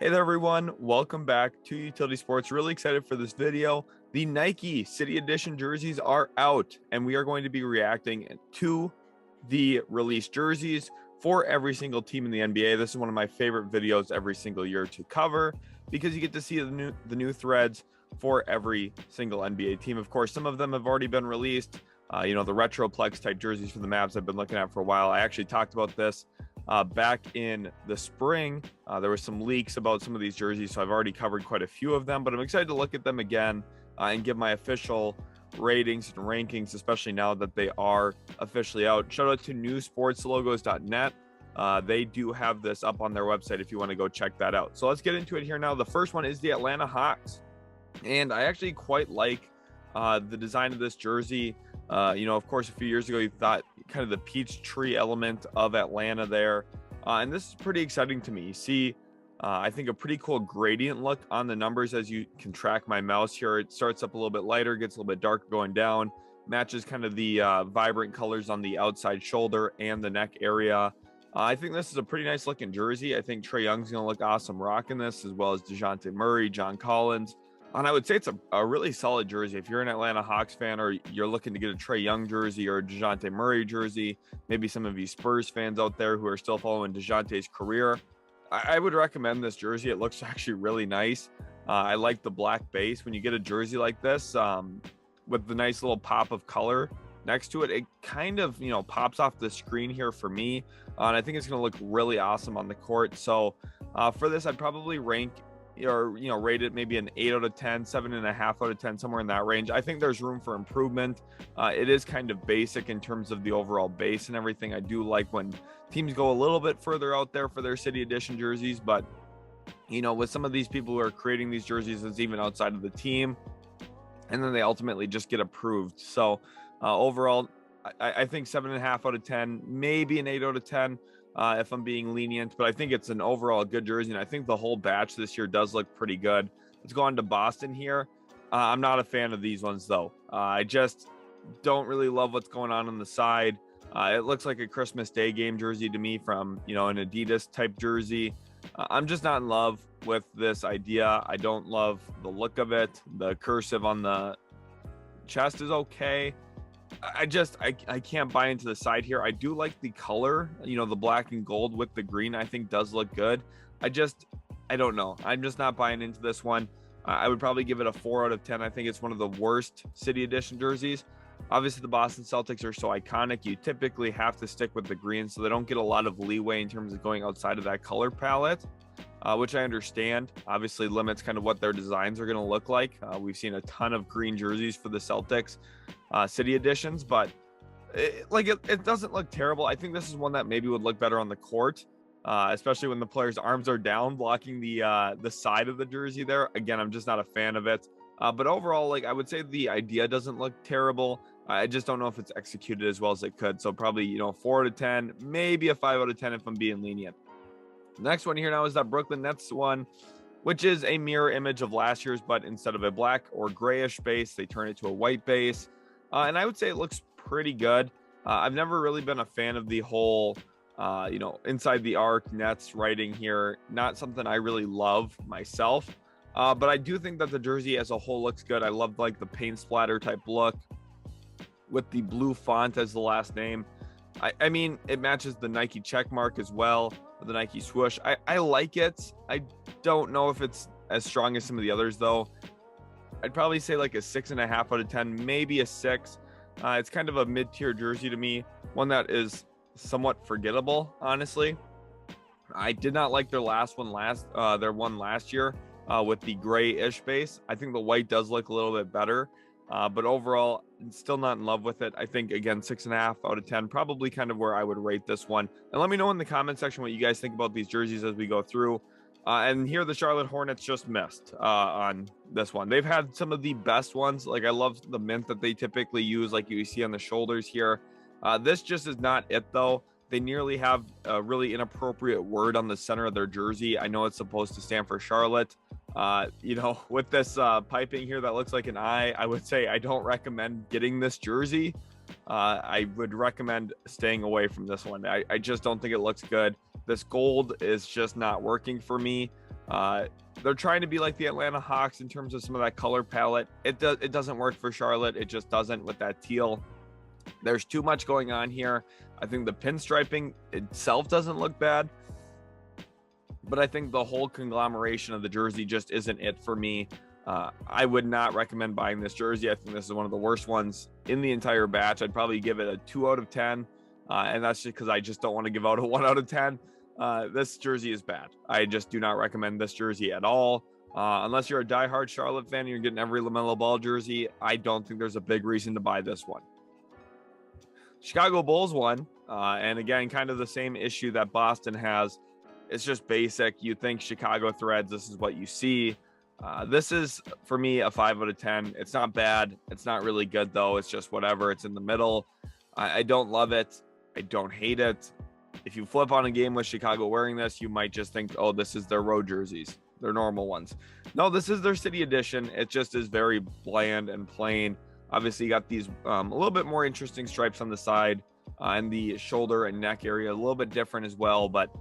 Hey there, everyone. Welcome back to Utility Sports. Really excited for this video. The Nike City Edition jerseys are out, and we are going to be reacting to the released jerseys for every single team in the NBA. This is one of my favorite videos every single year to cover because you get to see the new threads for every single NBA team. Of course, some of them have already been released. The Retroplex type jerseys for the Mavs I've been looking at for a while. I actually talked about this back in the spring. There were some leaks about some of these jerseys, so I've already covered quite a few of them, but I'm excited to look at them again and give my official ratings and rankings, especially now that they are officially out. Shout out to newsportslogos.net. They do have this up on their website if you want to go check that out. So let's get into it here now. The first one is the Atlanta Hawks, and I actually quite like the design of this jersey. Of course, a few years ago, you thought kind of the peach tree element of Atlanta there. And this is pretty exciting to me. You see, I think a pretty cool gradient look on the numbers as you can track my mouse here. It starts up a little bit lighter, gets a little bit darker going down, matches kind of the vibrant colors on the outside shoulder and the neck area. I think this is a pretty nice looking jersey. I think Trae Young's going to look awesome rocking this, as well as DeJounte Murray, John Collins. And I would say it's a really solid jersey. If you're an Atlanta Hawks fan or you're looking to get a Trae Young jersey or a DeJounte Murray jersey, maybe some of you Spurs fans out there who are still following DeJounte's career, I would recommend this jersey. It looks actually really nice. I like the black base. When you get a jersey like this with the nice little pop of color next to it, it kind of, pops off the screen here for me. And I think it's going to look really awesome on the court. So for this, I'd probably rate it maybe an 8 out of 10, 7.5 out of 10, somewhere in that range. I think there's room for improvement. It is kind of basic in terms of the overall base and everything. I do like when teams go a little bit further out there for their City Edition jerseys, but with some of these people who are creating these jerseys, it's even outside of the team, and then they ultimately just get approved. So overall, I think 7.5 out of 10, maybe an 8 out of 10. If I'm being lenient, but I think it's an overall good jersey, and I think the whole batch this year does look pretty good. Let's go on to Boston here. I'm not a fan of these ones, though. I just don't really love what's going on the side. It looks like a Christmas Day game jersey to me from, an Adidas type jersey. I'm just not in love with this idea. I don't love the look of it. The cursive on the chest is okay. I can't buy into the side here. I do like the color, the black and gold with the green, I think does look good. I don't know. I'm just not buying into this one. I would probably give it a 4 out of 10. I think it's one of the worst City Edition jerseys. Obviously, the Boston Celtics are so iconic. You typically have to stick with the green, so they don't get a lot of leeway in terms of going outside of that color palette, which I understand. Obviously, limits kind of what their designs are going to look like. We've seen a ton of green jerseys for the Celtics City Editions, but it doesn't look terrible. I think this is one that maybe would look better on the court, especially when the players' arms are down, blocking the side of the jersey there. Again, I'm just not a fan of it. But overall, I would say the idea doesn't look terrible. I just don't know if it's executed as well as it could. So probably, 4 out of 10, maybe a 5 out of 10 if I'm being lenient. The next one here now is that Brooklyn Nets one, which is a mirror image of last year's, but instead of a black or grayish base, they turn it to a white base. And I would say it looks pretty good. I've never really been a fan of the whole, inside the arc Nets writing here. Not something I really love myself. But I do think that the jersey as a whole looks good. I love the paint splatter type look with the blue font as the last name. I mean, it matches the Nike check mark as well, the Nike swoosh. I like it. I don't know if it's as strong as some of the others, though. I'd probably say a 6.5 out of 10, maybe a 6. It's kind of a mid-tier jersey to me, one that is somewhat forgettable, honestly. I did not like their one last year with the gray-ish base. I think the white does look a little bit better, but overall, still not in love with it. I think, again, 6.5 out of 10, probably kind of where I would rate this one. And let me know in the comment section what you guys think about these jerseys as we go through. And here the Charlotte Hornets just missed on this one. They've had some of the best ones. I love the mint that they typically use, like you see on the shoulders here. This just is not it, though. They nearly have a really inappropriate word on the center of their jersey. I know it's supposed to stand for Charlotte. With this piping here that looks like an eye, I would say I don't recommend getting this jersey. I would recommend staying away from this one. I just don't think it looks good. This gold is just not working for me. They're trying to be like the Atlanta Hawks in terms of some of that color palette. It doesn't work for Charlotte. It just doesn't with that teal. There's too much going on here. I think the pinstriping itself doesn't look bad, but I think the whole conglomeration of the jersey just isn't it for me. I would not recommend buying this jersey. I think this is one of the worst ones in the entire batch. I'd probably give it a 2 out of 10. And that's just because I just don't want to give out a 1 out of 10. This jersey is bad. I just do not recommend this jersey at all. Unless you're a diehard Charlotte fan and you're getting every LaMelo Ball jersey, I don't think there's a big reason to buy this one. Chicago Bulls one. And again, kind of the same issue that Boston has. It's just basic. You think Chicago threads, this is what you see. This is, for me, a 5 out of 10. It's not bad. It's not really good, though. It's just whatever. It's in the middle. I don't love it. I don't hate it. If you flip on a game with Chicago wearing this, you might just think, oh, this is their road jerseys, their normal ones. No, this is their city edition. It just is very bland and plain. Obviously, you got these a little bit more interesting stripes on the side and the shoulder and neck area, a little bit different as well. But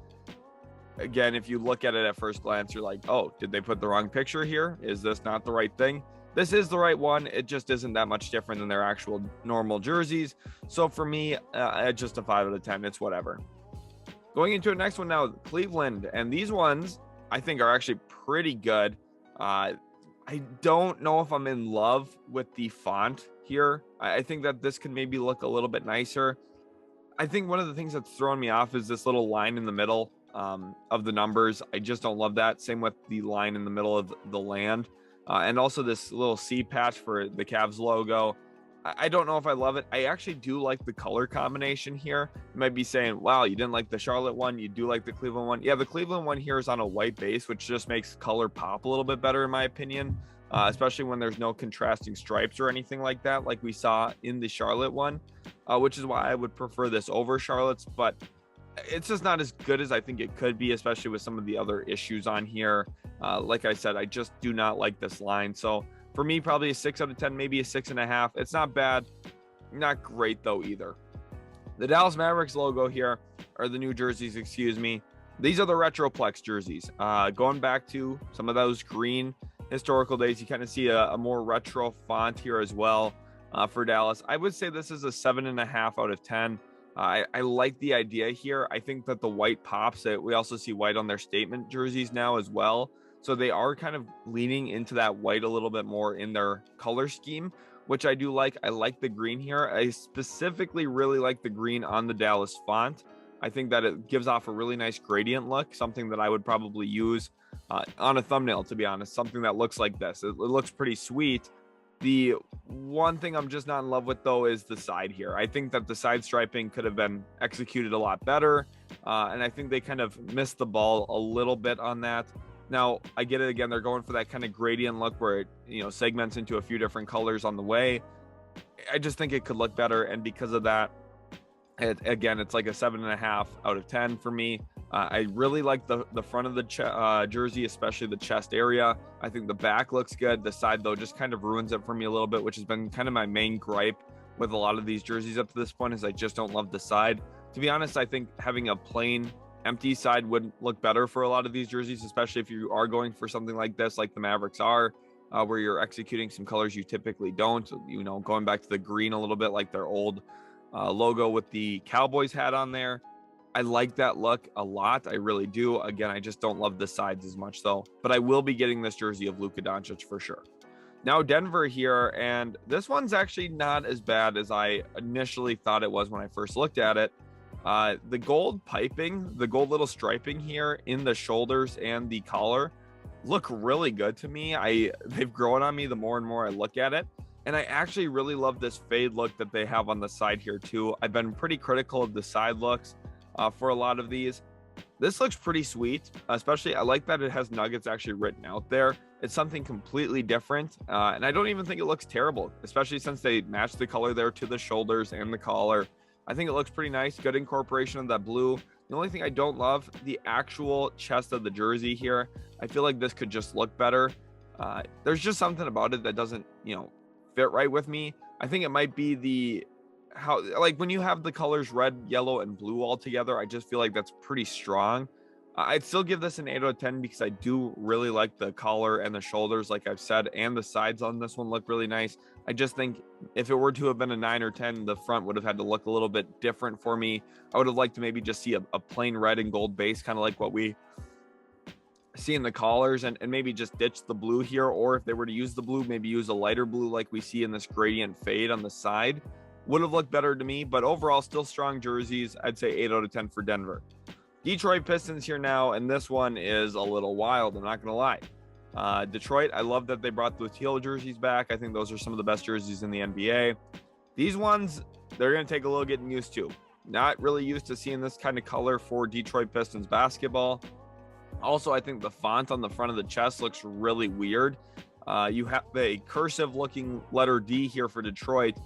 again, if you look at it at first glance, you're like, oh, did they put the wrong picture here? Is this not the right thing? This is the right one. It just isn't that much different than their actual normal jerseys. So for me, just a 5 out of 10. It's whatever. Going into the next one now, Cleveland. And these ones, I think, are actually pretty good. I don't know if I'm in love with the font here. I think that this could maybe look a little bit nicer. I think one of the things that's throwing me off is this little line in the middle of the numbers. I just don't love that. Same with the line in the middle of the land. And also this little C patch for the Cavs logo. I don't know if I love it. I actually do like the color combination here. You might be saying, wow, you didn't like the Charlotte one. You do like the Cleveland one. Yeah, the Cleveland one here is on a white base, which just makes color pop a little bit better in my opinion, especially when there's no contrasting stripes or anything like that, like we saw in the Charlotte one, which is why I would prefer this over Charlotte's. But it's just not as good as I think it could be, especially with some of the other issues on here. Like I said, I just do not like this line. So for me, probably a 6 out of 10, maybe a 6.5. It's not bad, not great though either. The Dallas Mavericks logo here, or the new jerseys, excuse me. These are the Retroplex jerseys. Going back to some of those green historical days, you kind of see a more retro font here as well for Dallas. I would say this is a 7.5 out of 10. I like the idea here. I think that the white pops. We also see white on their statement jerseys now as well. So they are kind of leaning into that white a little bit more in their color scheme, which I do like. I like the green here. I specifically really like the green on the Dallas font. I think that it gives off a really nice gradient look, something that I would probably use on a thumbnail, to be honest, something that looks like this. It looks pretty sweet. The one thing I'm just not in love with, though, is the side here. I think that the side striping could have been executed a lot better, and I think they kind of missed the ball a little bit on that. Now, I get it again. They're going for that kind of gradient look where it, segments into a few different colors on the way. I just think it could look better, and because of that, it's like a 7.5 out of 10 for me. I really like the front of the jersey, especially the chest area. I think the back looks good. The side, though, just kind of ruins it for me a little bit, which has been kind of my main gripe with a lot of these jerseys up to this point, is I just don't love the side. To be honest, I think having a plain empty side would look better for a lot of these jerseys, especially if you are going for something like this, like the Mavericks are, where you're executing some colors you typically don't. Going back to the green a little bit, like their old logo with the Cowboys hat on there. I like that look a lot. I really do. Again, I just don't love the sides as much though, but I will be getting this jersey of Luka Doncic for sure. Now Denver here, and this one's actually not as bad as I initially thought it was when I first looked at it. The gold piping, the gold little striping here in the shoulders and the collar look really good to me. They've grown on me the more and more I look at it. And I actually really love this fade look that they have on the side here too. I've been pretty critical of the side looks for a lot of these. This looks pretty sweet, especially I like that it has Nuggets actually written out there. It's something completely different, and I don't even think it looks terrible, especially since they matched the color there to the shoulders and the collar. I think it looks pretty nice. Good incorporation of that blue. The only thing I don't love, the actual chest of the jersey here. I feel like this could just look better. There's just something about it that doesn't, fit right with me. I think it might be like when you have the colors red, yellow, and blue all together, I just feel like that's pretty strong. I'd still give this an 8 out of 10 because I do really like the collar and the shoulders, like I've said, and the sides on this one look really nice. I just think if it were to have been a 9 or 10, the front would have had to look a little bit different for me. I would have liked to maybe just see a plain red and gold base, kind of like what we see in the collars, and maybe just ditch the blue here. Or if they were to use the blue, maybe use a lighter blue like we see in this gradient fade on the side. Would have looked better to me, but overall, still strong jerseys. I'd say 8 out of 10 for Denver. Detroit Pistons here now, and this one is a little wild, I'm not going to lie. Detroit, I love that they brought the teal jerseys back. I think those are some of the best jerseys in the NBA. These ones, they're going to take a little getting used to. Not really used to seeing this kind of color for Detroit Pistons basketball. Also, I think the font on the front of the chest looks really weird. You have a cursive-looking letter D here for Detroit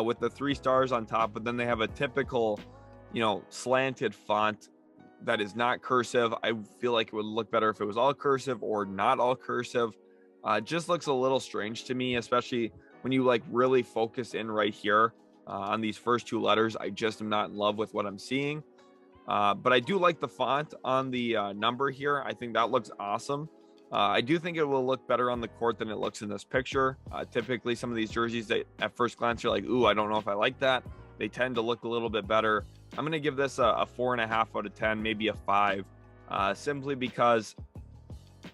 with the 3 stars on top, but then they have a typical, slanted font that is not cursive. I feel like it would look better if it was all cursive or not all cursive. Just looks a little strange to me, especially when you really focus in right here on these first 2 letters. I just am not in love with what I'm seeing. But I do like the font on the number here. I think that looks awesome. I do think it will look better on the court than it looks in this picture. Typically, some of these jerseys that at first glance you're like, ooh, I don't know if I like that. They tend to look a little bit better. I'm going to give this a 4.5 out of 10, maybe a 5, simply because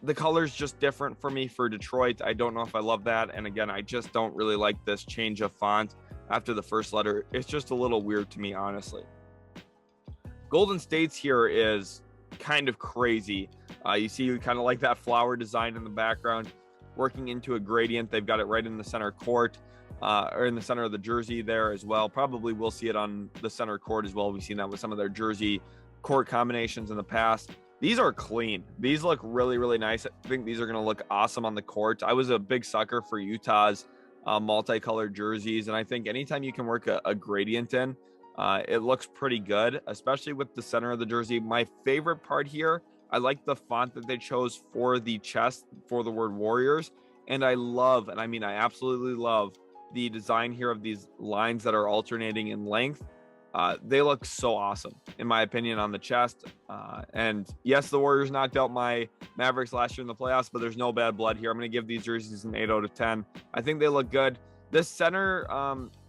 the color's just different for me for Detroit. I don't know if I love that. And again, I just don't really like this change of font after the first letter. It's just a little weird to me, honestly. Golden State's here is kind of crazy. You see kind of like that flower design in the background working into a gradient. They've got it right in the center court. Or in the center of the jersey there as well. Probably we'll see it on the center court as well. We've seen that with some of their jersey court combinations in the past. These are clean. These look really, really nice. I think these are going to look awesome on the court. I was a big sucker for Utah's multicolored jerseys, and I think anytime you can work a gradient in, it looks pretty good, especially with the center of the jersey. My favorite part here, I like the font that they chose for the chest for the word Warriors, and I absolutely love the design here of these lines that are alternating in length. They look so awesome, in my opinion, on the chest. And yes, the Warriors knocked out my Mavericks last year in the playoffs, but there's no bad blood here. I'm going to give these jerseys an 8 out of 10. I think they look good. This center,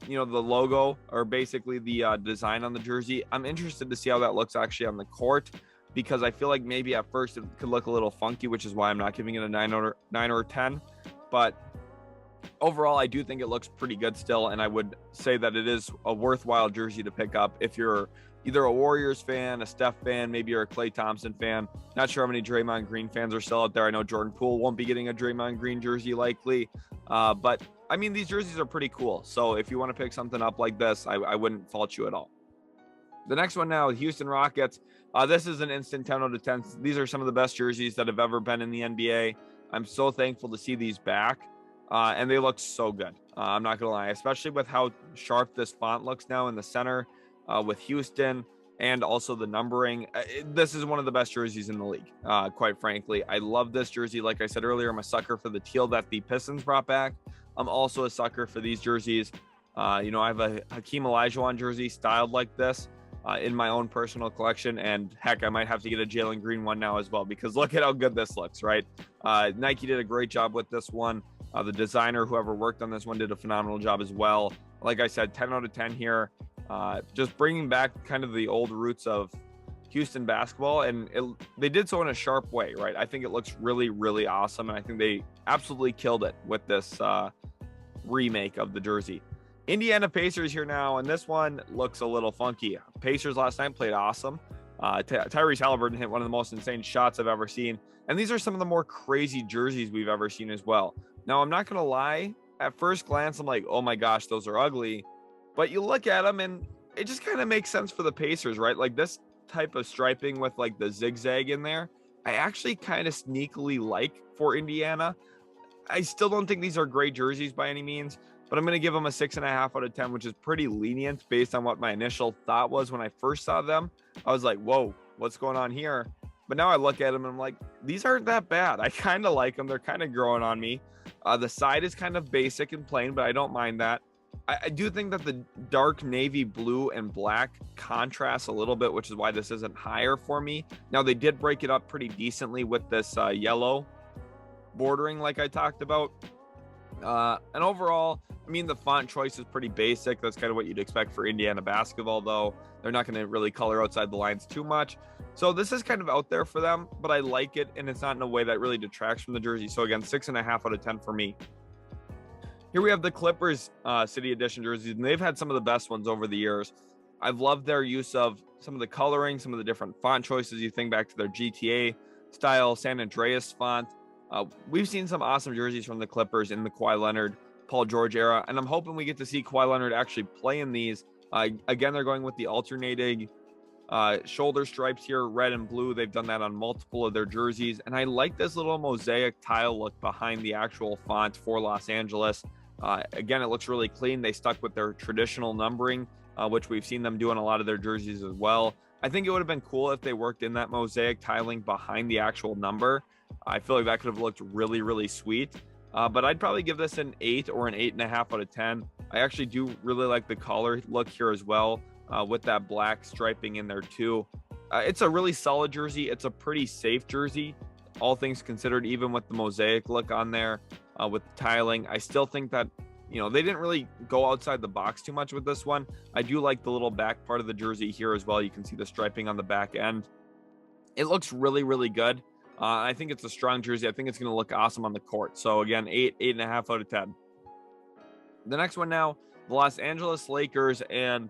the logo, or basically the design on the jersey, I'm interested to see how that looks actually on the court, because I feel like maybe at first it could look a little funky, which is why I'm not giving it a 9 or 10. But overall, I do think it looks pretty good still, and I would say that it is a worthwhile jersey to pick up if you're either a Warriors fan, a Steph fan, maybe you're a Klay Thompson fan. Not sure how many Draymond Green fans are still out there. I know Jordan Poole won't be getting a Draymond Green jersey likely, but I mean, these jerseys are pretty cool. So if you want to pick something up like this, I wouldn't fault you at all. The next one now, Houston Rockets. This is an instant 10 out of 10. These are some of the best jerseys that have ever been in the NBA. I'm so thankful to see these back. And they look so good. I'm not going to lie, especially with how sharp this font looks now in the center with Houston and also the numbering. This is one of the best jerseys in the league, quite frankly. I love this jersey. Like I said earlier, I'm a sucker for the teal that the Pistons brought back. I'm also a sucker for these jerseys. I have a Hakeem Olajuwon jersey styled like this in my own personal collection. And heck, I might have to get a Jalen Green one now as well, because look at how good this looks, right? Nike did a great job with this one. The designer, whoever worked on this one, did a phenomenal job as well. Like I said, 10 out of 10 here. Just bringing back kind of the old roots of Houston basketball, and they did so in a sharp way, right? I think it looks really, really awesome, and I think they absolutely killed it with this remake of the jersey. Indiana Pacers here now, and this one looks a little funky. Pacers last night played awesome. Tyrese Halliburton hit one of the most insane shots I've ever seen, and these are some of the more crazy jerseys we've ever seen as well. Now, I'm not going to lie. At first glance, I'm like, oh my gosh, those are ugly. But you look at them and it just kind of makes sense for the Pacers, right? Like this type of striping with like the zigzag in there, I actually kind of sneakily like for Indiana. I still don't think these are great jerseys by any means, but I'm going to give them a 6.5 out of 10, which is pretty lenient based on what my initial thought was when I first saw them. I was like, whoa, what's going on here? But now I look at them and I'm like, these aren't that bad. I kind of like them. They're kind of growing on me. The side is kind of basic and plain, but I don't mind that. I do think that the dark navy blue and black contrasts a little bit, which is why this isn't higher for me. Now, they did break it up pretty decently with this yellow bordering like I talked about. And overall, I mean, the font choice is pretty basic. That's kind of what you'd expect for Indiana basketball, though. They're not going to really color outside the lines too much. So this is kind of out there for them, but I like it, and it's not in a way that really detracts from the jersey. So again, 6.5 out of 10 for me. Here we have the Clippers City Edition jerseys, and they've had some of the best ones over the years. I've loved their use of some of the coloring, some of the different font choices. You think back to their GTA style San Andreas font. We've seen some awesome jerseys from the Clippers in the Kawhi Leonard, Paul George era, and I'm hoping we get to see Kawhi Leonard actually play in these. Again, they're going with the alternating shoulder stripes here, red and blue. They've done that on multiple of their jerseys, and I like this little mosaic tile look behind the actual font for Los Angeles. Again, it looks really clean. They stuck with their traditional numbering, which we've seen them do in a lot of their jerseys as well. I think it would have been cool if they worked in that mosaic tiling behind the actual number. I feel like that could have looked really, really sweet. But I'd probably give this an 8 or an 8.5 out of 10. I actually do really like the collar look here as well, with that black striping in there too. It's a really solid jersey. It's a pretty safe jersey, all things considered, even with the mosaic look on there. With the tiling, I still think that, you know, they didn't really go outside the box too much with this one. I do like the little back part of the jersey here as well. You can see the striping on the back end. It looks really, really good. I think it's a strong jersey. I think it's going to look awesome on the court. So again, 8.5 out of 10. The next one now, the Los Angeles Lakers, and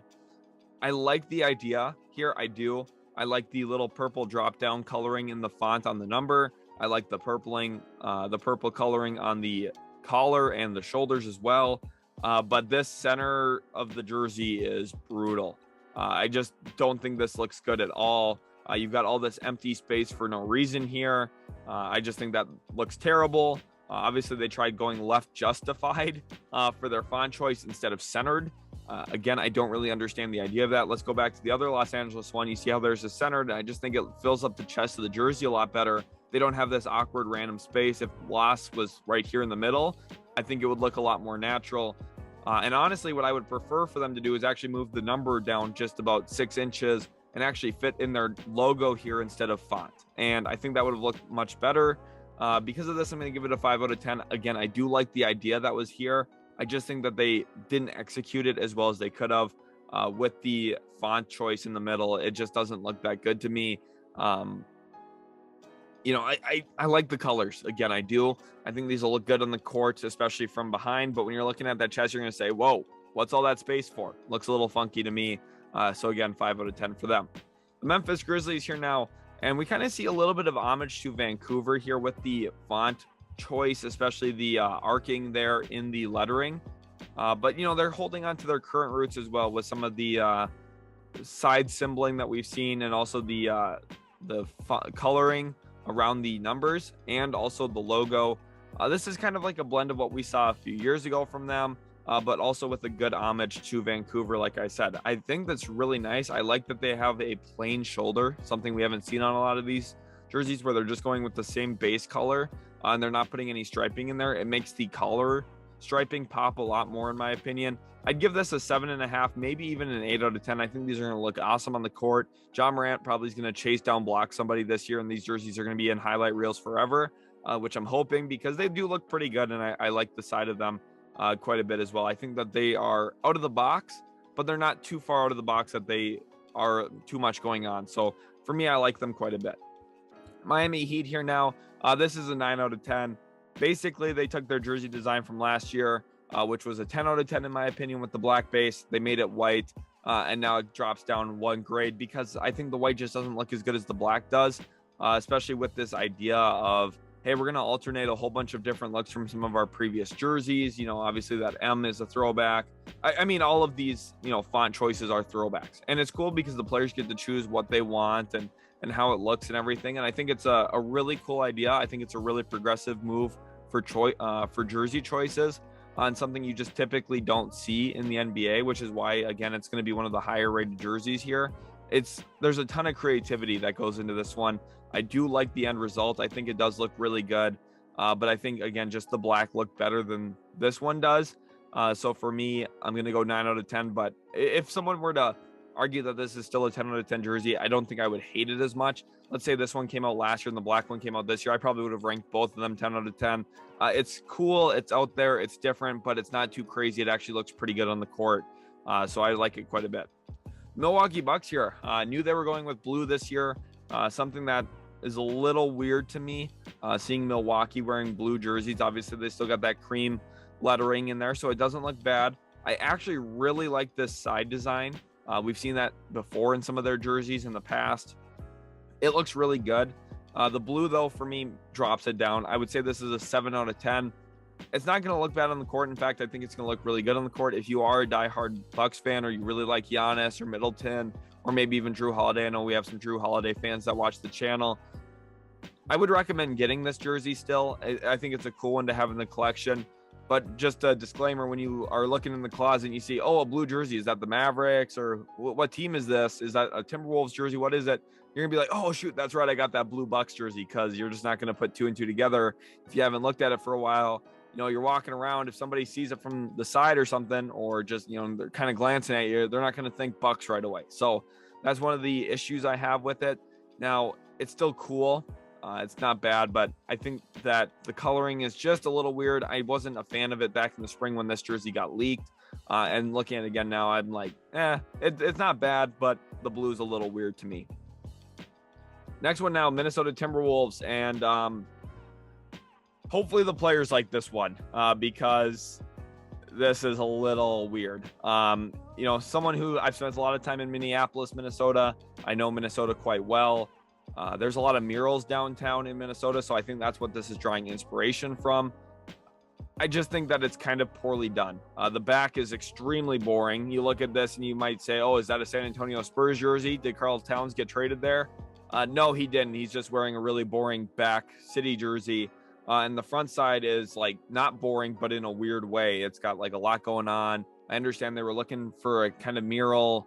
I like the idea here. I do. I like the little purple drop down coloring in the font on the number. I like the purple coloring on the collar and the shoulders as well. But this center of the jersey is brutal. I just don't think this looks good at all. You've got all this empty space for no reason here. I just think that looks terrible. Obviously, they tried going left justified for their font choice instead of centered. Again, I don't really understand the idea of that. Let's go back to the other Los Angeles one. You see how there's a centered. I just think it fills up the chest of the jersey a lot better. They don't have this awkward random space. If Los was right here in the middle, I think it would look a lot more natural. And honestly, what I would prefer for them to do is actually move the number down just about 6 inches and actually fit in their logo here instead of font. And I think that would have looked much better. Because of this, I'm going to give it a 5 out of 10. Again, I do like the idea that was here. I just think that they didn't execute it as well as they could have with the font choice in the middle. It just doesn't look that good to me. You know, I like the colors. Again, I do. I think these will look good on the court, especially from behind. But when you're looking at that chest, you're going to say, whoa, what's all that space for? Looks a little funky to me. So again, 5 out of 10 for them. The Memphis Grizzlies here now. And we kind of see a little bit of homage to Vancouver here with the font choice, especially the arcing there in the lettering. But, you know, they're holding on to their current roots as well with some of the side symboling that we've seen, and also the coloring around the numbers and also the logo. This is kind of like a blend of what we saw a few years ago from them, but also with a good homage to Vancouver. Like I said, I think that's really nice. I like that they have a plain shoulder, something we haven't seen on a lot of these jerseys, where they're just going with the same base color and they're not putting any striping in there. It makes the collar striping pop a lot more, in my opinion. I'd give this a 7.5, maybe even an 8 out of 10. I think these are going to look awesome on the court. John Morant probably is going to chase down block somebody this year, and these jerseys are going to be in highlight reels forever, which I'm hoping, because they do look pretty good, and I like the side of them quite a bit as well. I think that they are out of the box, but they're not too far out of the box that they are too much going on. So for me, I like them quite a bit. Miami Heat here now. This is a 9 out of 10. Basically, they took their jersey design from last year, which was a 10 out of 10 in my opinion, with the black base. They made it white, and now it drops down 1 grade because I think the white just doesn't look as good as the black does, especially with this idea of, hey, we're going to alternate a whole bunch of different looks from some of our previous jerseys. You know, obviously that M is a throwback. I mean, all of these, you know, font choices are throwbacks, and it's cool because the players get to choose what they want and how it looks and everything. And I think it's a really cool idea. I think it's a really progressive move for jersey choices on something you just typically don't see in the NBA, which is why, again, it's going to be one of the higher rated jerseys here. There's a ton of creativity that goes into this one. I do like the end result. I think it does look really good. But I think, again, just the black looked better than this one does. So for me, I'm going to go 9 out of 10. But if someone were to argue that this is still a 10 out of 10 jersey, I don't think I would hate it as much. Let's say this one came out last year and the black one came out this year. I probably would have ranked both of them 10 out of 10. It's cool. It's out there. It's different, but it's not too crazy. It actually looks pretty good on the court. So I like it quite a bit. Milwaukee Bucks here. Knew they were going with blue this year. Something that is a little weird to me, seeing Milwaukee wearing blue jerseys. Obviously, they still got that cream lettering in there, so it doesn't look bad. I actually really like this side design. We've seen that before in some of their jerseys in the past. It looks really good. The blue, though, for me, drops it down. I would say this is a 7 out of 10. It's not going to look bad on the court. In fact, I think it's going to look really good on the court. If you are a diehard Bucks fan, or you really like Giannis or Middleton, or maybe even Drew Holiday. I know we have some Drew Holiday fans that watch the channel. I would recommend getting this jersey still. I think it's a cool one to have in the collection. But just a disclaimer, when you are looking in the closet and you see, oh, a blue jersey, is that the Mavericks, or what team is this? Is that a Timberwolves jersey? What is it? You're gonna be like, oh shoot, that's right, I got that blue Bucks jersey, because you're just not gonna put two and two together if you haven't looked at it for a while. You know, you're walking around, if somebody sees it from the side or something, or just, you know, they're kind of glancing at you, they're not gonna think Bucks right away. So that's one of the issues I have with it. Now, it's still cool. It's not bad, but I think that the coloring is just a little weird. I wasn't a fan of it back in the spring when this jersey got leaked. And looking at it again now, I'm like, it's not bad, but the blue is a little weird to me. Next one now, Minnesota Timberwolves. And hopefully the players like this one, because this is a little weird. You know, someone who I've spent a lot of time in Minneapolis, Minnesota. I know Minnesota quite well. There's a lot of murals downtown in Minnesota, so I think that's what this is drawing inspiration from. I just think that it's kind of poorly done. The back is extremely boring. You look at this and you might say, oh, is that a San Antonio Spurs jersey? Did Karl Towns get traded there? No, he didn't. He's just wearing a really boring back city jersey. And the front side is like not boring, but in a weird way. It's got like a lot going on. I understand they were looking for a kind of mural,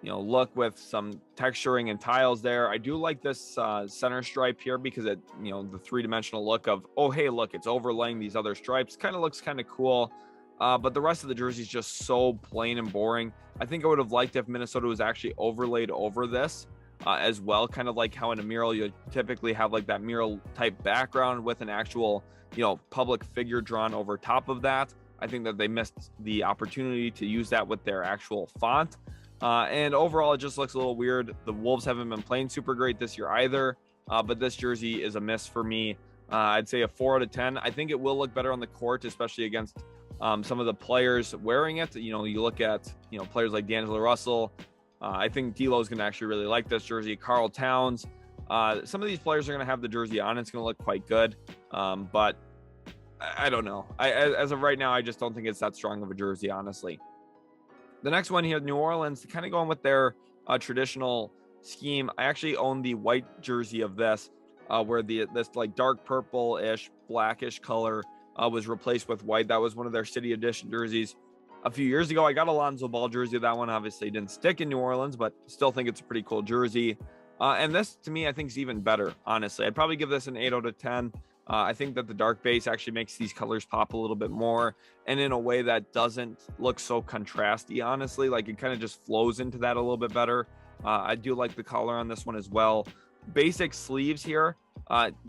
you know, look with some texturing and tiles there. I do like this center stripe here, because it, you know, the three-dimensional look of, oh, hey, look, it's overlaying these other stripes. Kind of looks kind of cool. But the rest of the jersey is just so plain and boring. I think I would have liked if Minnesota was actually overlaid over this as well. Kind of like how in a mural, you typically have like that mural type background with an actual, you know, public figure drawn over top of that. I think that they missed the opportunity to use that with their actual font. And overall, it just looks a little weird. The Wolves haven't been playing super great this year either, but this jersey is a miss for me. I'd say a 4 out of 10. I think it will look better on the court, especially against some of the players wearing it. You know, you look at, you know, players like D'Angelo Russell. I think D'Lo is going to actually really like this jersey. Karl Towns. Some of these players are going to have the jersey on. It's going to look quite good, but I don't know. As of right now, I just don't think it's that strong of a jersey, honestly. The next one here, New Orleans, kind of going with their traditional scheme. I actually own the white jersey of this, where this like dark purple-ish, blackish color was replaced with white. That was one of their city edition jerseys a few years ago. I got a Lonzo Ball jersey. That one obviously didn't stick in New Orleans, but still think it's a pretty cool jersey. And this, to me, I think is even better, honestly. I'd probably give this an 8 out of 10. I think that the dark base actually makes these colors pop a little bit more, and in a way that doesn't look so contrasty, honestly. Like, it kind of just flows into that a little bit better. I do like the color on this one as well. Basic sleeves here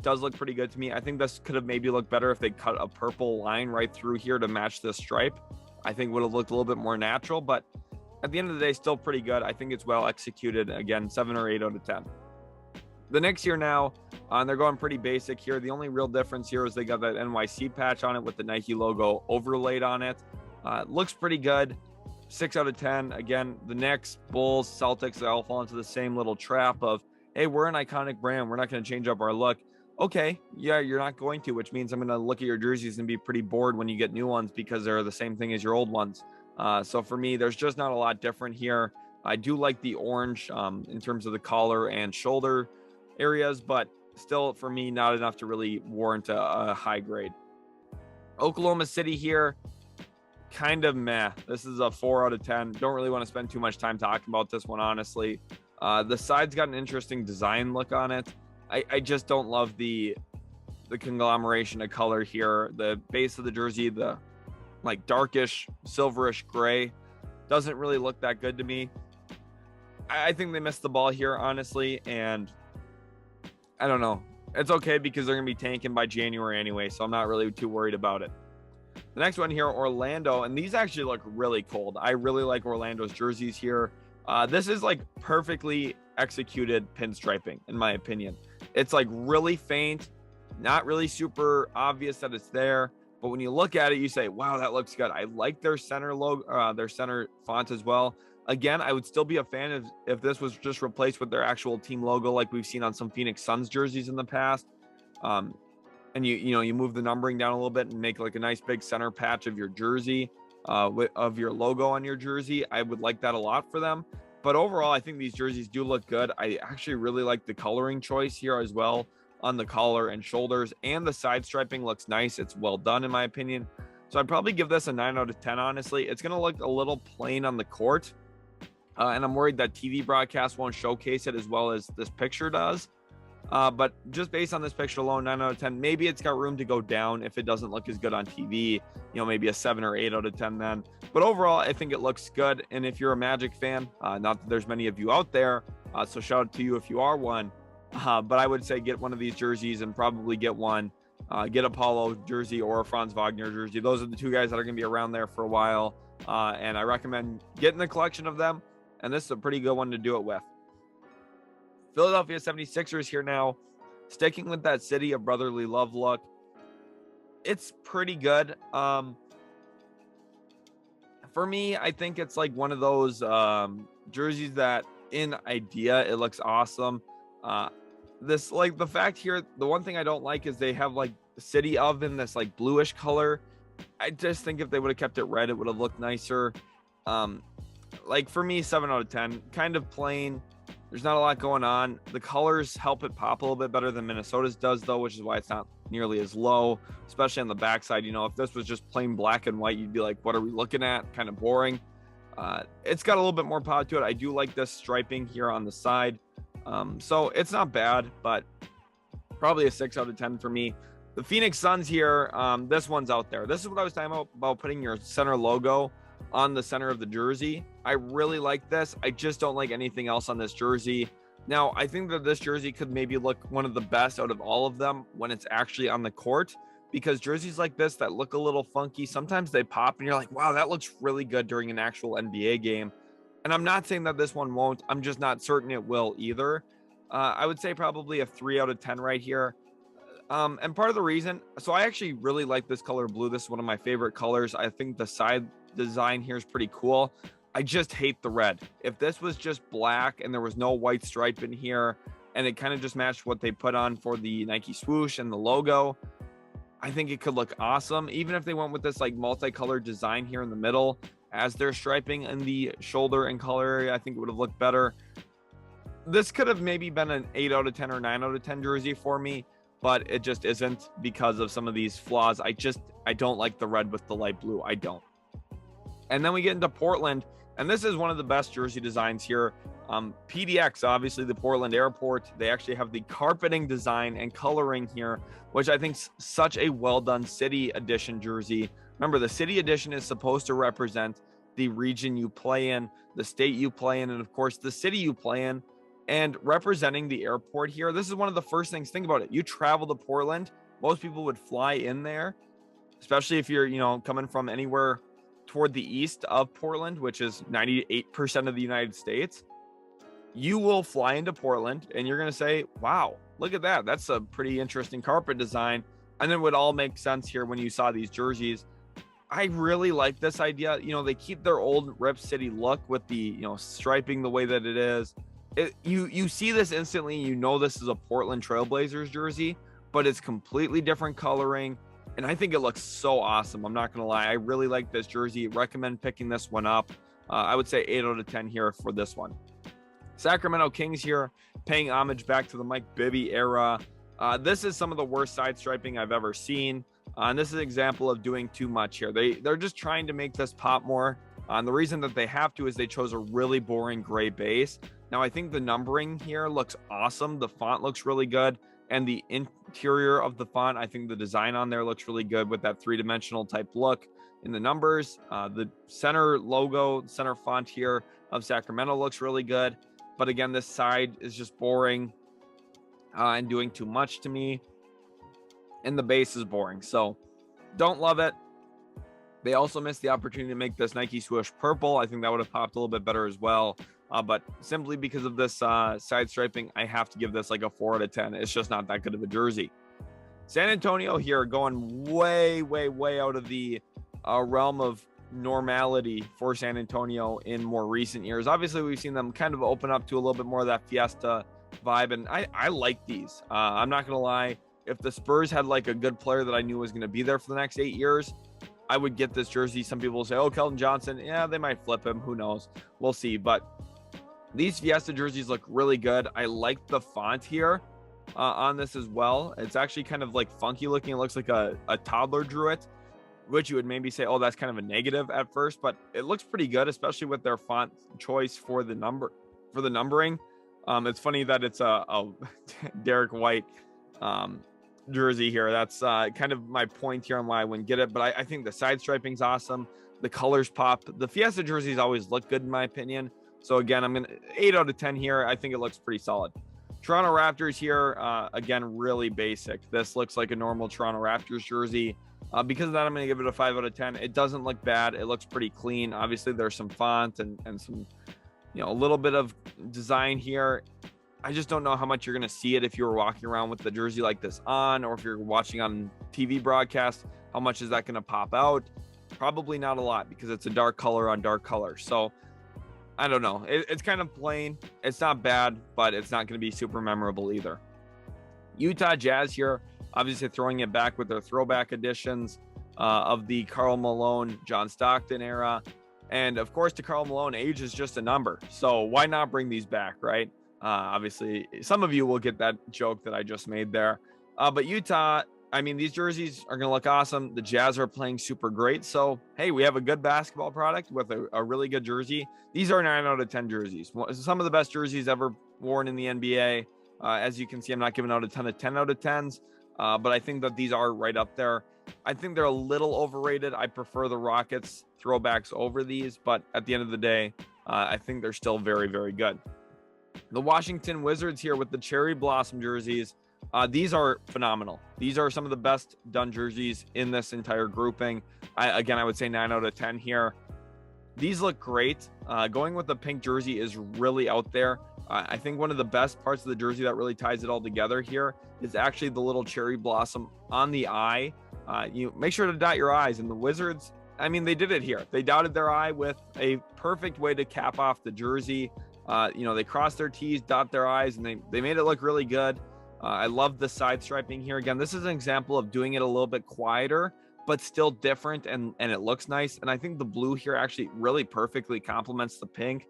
does look pretty good to me. I think this could have maybe looked better if they cut a purple line right through here to match this stripe. I think would have looked a little bit more natural, but at the end of the day, still pretty good. I think it's well executed. Again, 7 or 8 out of 10. The Knicks here now, and they're going pretty basic here. The only real difference here is they got that NYC patch on it with the Nike logo overlaid on it. Looks pretty good. 6 out of 10. Again, the Knicks, Bulls, Celtics, they all fall into the same little trap of, hey, we're an iconic brand. We're not going to change up our look. Okay, yeah, you're not going to, which means I'm going to look at your jerseys and be pretty bored when you get new ones because they're the same thing as your old ones. So for me, there's just not a lot different here. I do like the orange in terms of the collar and shoulder areas, but still for me, not enough to really warrant a high grade. Oklahoma City here, kind of meh. This is a 4 out of 10. Don't really want to spend too much time talking about this one, honestly. The side's got an interesting design look on it. I just don't love the conglomeration of color here. The base of the jersey, the like darkish, silverish gray. Doesn't really look that good to me. I think they missed the ball here, honestly, and I don't know. It's okay because they're going to be tanking by January anyway, so I'm not really too worried about it. The next one here, Orlando, and these actually look really cold. I really like Orlando's jerseys here. This is like perfectly executed pinstriping, in my opinion. It's like really faint, not really super obvious that it's there, but when you look at it, you say, wow, that looks good. I like their center logo, their center font as well. Again, I would still be a fan if this was just replaced with their actual team logo, like we've seen on some Phoenix Suns jerseys in the past. And you move the numbering down a little bit and make like a nice big center patch of your jersey, of your logo on your jersey. I would like that a lot for them. But overall, I think these jerseys do look good. I actually really like the coloring choice here as well on the collar and shoulders, and the side striping looks nice. It's well done in my opinion. So I'd probably give this a 9 out of 10, honestly. It's going to look a little plain on the court. And I'm worried that TV broadcast won't showcase it as well as this picture does. But just based on this picture alone, 9 out of 10, maybe it's got room to go down if it doesn't look as good on TV, maybe a 7 or 8 out of 10 then. But overall, I think it looks good. And if you're a Magic fan, not that there's many of you out there, so shout out to you if you are one. But I would say get one of these jerseys and probably get one. Get a Paulo jersey or a Franz Wagner jersey. Those are the two guys that are going to be around there for a while. And I recommend getting a collection of them. And this is a pretty good one to do it with. Philadelphia 76ers here now, sticking with that city of brotherly love look. It's pretty good. For me, I think it's like one of those jerseys that in idea, it looks awesome. This, like the fact here, the one thing I don't like is they have like the city of in this like bluish color. I just think if they would have kept it red, it would have looked nicer. Like for me, 7 out of 10, kind of plain. There's not a lot going on. The colors help it pop a little bit better than Minnesota's does, though, which is why it's not nearly as low, especially on the backside. If this was just plain black and white, you'd be like, what are we looking at? Kind of boring. It's got a little bit more pop to it. I do like this striping here on the side. So it's not bad, but probably a 6 out of 10 for me. The Phoenix Suns here, this one's out there. This is what I was talking about putting your center logo on the center of the jersey. I really like this. I just don't like anything else on this jersey. Now, I think that this jersey could maybe look one of the best out of all of them when it's actually on the court, because jerseys like this that look a little funky, sometimes they pop and you're like, wow, that looks really good during an actual NBA game. And I'm not saying that this one won't. I'm just not certain it will either. I would say probably a 3 out of 10 right here. And part of the reason, so I actually really like this color blue. This is one of my favorite colors. I think the side design here is pretty cool. I just hate the red. If this was just black and there was no white stripe in here and it kind of just matched what they put on for the Nike swoosh and the logo, I think it could look awesome. Even if they went with this like multicolored design here in the middle as their striping in the shoulder and collar area, I think it would have looked better. This could have maybe been an 8 out of 10 or 9 out of 10 jersey for me, but it just isn't because of some of these flaws. I don't like the red with the light blue. I don't. And then we get into Portland, and this is one of the best jersey designs here. PDX, obviously the Portland airport, they actually have the carpeting design and coloring here, which I think is such a well done city edition jersey. Remember, the city edition is supposed to represent the region you play in, the state you play in, and of course the city you play in. And representing the airport here, this is one of the first things. Think about it. You travel to Portland, most people would fly in there, especially if you're coming from anywhere toward the east of Portland, which is 98% of the United States. You will fly into Portland and you're going to say, wow, look at that. That's a pretty interesting carpet design. And then it would all make sense here when you saw these jerseys. I really like this idea. They keep their old Rip City look with the, striping the way that it is. You see this instantly, this is a Portland Trailblazers jersey, but it's completely different coloring. And I think it looks so awesome. I'm not going to lie. I really like this jersey. Recommend picking this one up. I would say 8 out of 10 here for this one. Sacramento Kings here, paying homage back to the Mike Bibby era. This is some of the worst side striping I've ever seen. And this is an example of doing too much here. They're just trying to make this pop more. And the reason that they have to is they chose a really boring gray base. Now, I think the numbering here looks awesome. The font looks really good. And the interior of the font, I think the design on there looks really good with that 3-dimensional type look. in the numbers. The center logo, center font here of Sacramento looks really good. But again, this side is just boring and doing too much to me. And the base is boring. So don't love it. They also missed the opportunity to make this Nike swoosh purple. I think that would have popped a little bit better as well. But simply because of this side striping, I have to give this like a 4 out of 10. It's just not that good of a jersey. San Antonio here going way out of the realm of normality for San Antonio in more recent years. Obviously, we've seen them kind of open up to a little bit more of that Fiesta vibe, and I like these. I'm not going to lie. If the Spurs had like a good player that I knew was going to be there for the next 8 years, I would get this jersey. Some people will say, oh, Keldon Johnson. Yeah, they might flip him. Who knows? We'll see. But these Fiesta jerseys look really good. I like the font here on this as well. It's actually kind of like funky looking. It looks like a toddler drew it, which you would maybe say, oh, that's kind of a negative at first, but it looks pretty good, especially with their font choice for the numbering. It's funny that it's a Derek White jersey here. That's kind of my point here on why I wouldn't get it, but I think the side striping's awesome. The colors pop. The Fiesta jerseys always look good in my opinion. So again, I'm going to 8 out of 10 here. I think it looks pretty solid. Toronto Raptors here, again, really basic. This looks like a normal Toronto Raptors jersey. Because of that, I'm going to give it a 5 out of 10. It doesn't look bad. It looks pretty clean. Obviously, there's some font and some, a little bit of design here. I just don't know how much you're going to see it if you were walking around with the jersey like this on, or if you're watching on TV broadcast. How much is that going to pop out? Probably not a lot because it's a dark color on dark color. So I don't know. It's kind of plain. It's not bad, but it's not going to be super memorable either. Utah Jazz here, obviously throwing it back with their throwback editions of the Karl Malone, John Stockton era. And of course, to Karl Malone, age is just a number. So why not bring these back, right? Obviously, some of you will get that joke that I just made there. But Utah, I mean, these jerseys are going to look awesome. The Jazz are playing super great. So, hey, we have a good basketball product with a really good jersey. These are 9 out of 10 jerseys. Some of the best jerseys ever worn in the NBA. As you can see, I'm not giving out a ton of 10 out of 10s, but I think that these are right up there. I think they're a little overrated. I prefer the Rockets throwbacks over these, but at the end of the day, I think they're still very good. The Washington Wizards here with the cherry blossom jerseys. These are phenomenal. These are some of the best done jerseys in this entire grouping. I would say 9 out of 10 here. These look great. Going with the pink jersey is really out there. I think one of the best parts of the jersey that really ties it all together here is actually the little cherry blossom on the eye. You make sure to dot your I's. And the Wizards, I mean, they did it here. They dotted their I with a perfect way to cap off the jersey. They crossed their T's, dot their I's, and they made it look really good. I love the side striping here. Again, this is an example of doing it a little bit quieter, but still different, and it looks nice. And I think the blue here actually really perfectly complements the pink.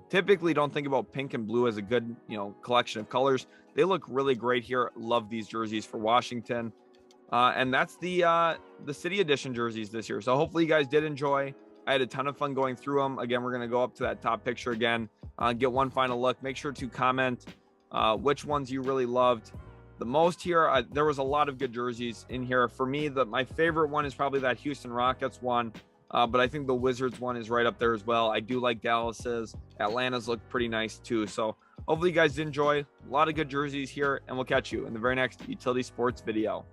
Typically don't think about pink and blue as a good, collection of colors. They look really great here. Love these jerseys for Washington. And that's the City Edition jerseys this year. So hopefully you guys did enjoy. I had a ton of fun going through them. Again, we're going to go up to that top picture again, get one final look. Make sure to comment which ones you really loved the most here. There was a lot of good jerseys in here. For me, my favorite one is probably that Houston Rockets one. But I think the Wizards one is right up there as well. I do like Dallas's. Atlanta's look pretty nice too. So hopefully you guys did enjoy. A lot of good jerseys here, and we'll catch you in the very next Utility Sports video.